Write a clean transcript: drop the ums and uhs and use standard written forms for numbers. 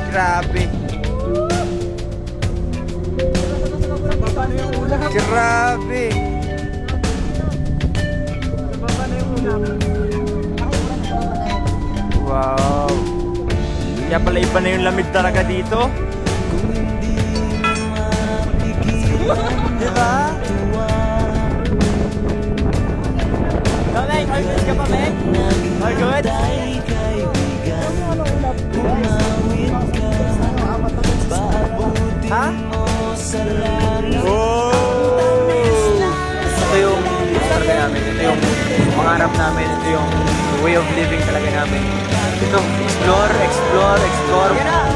Grabe. Grabe. Wow. Kaya pala iba na yung lamig talaga dito. Diba? Loleng, all good ka pa, Meg? All good? Ha? Oh! Ito yung talaga namin. Ito yung pangarap namin. Ito yung way of living talaga namin. Ito, explore, explore, explore.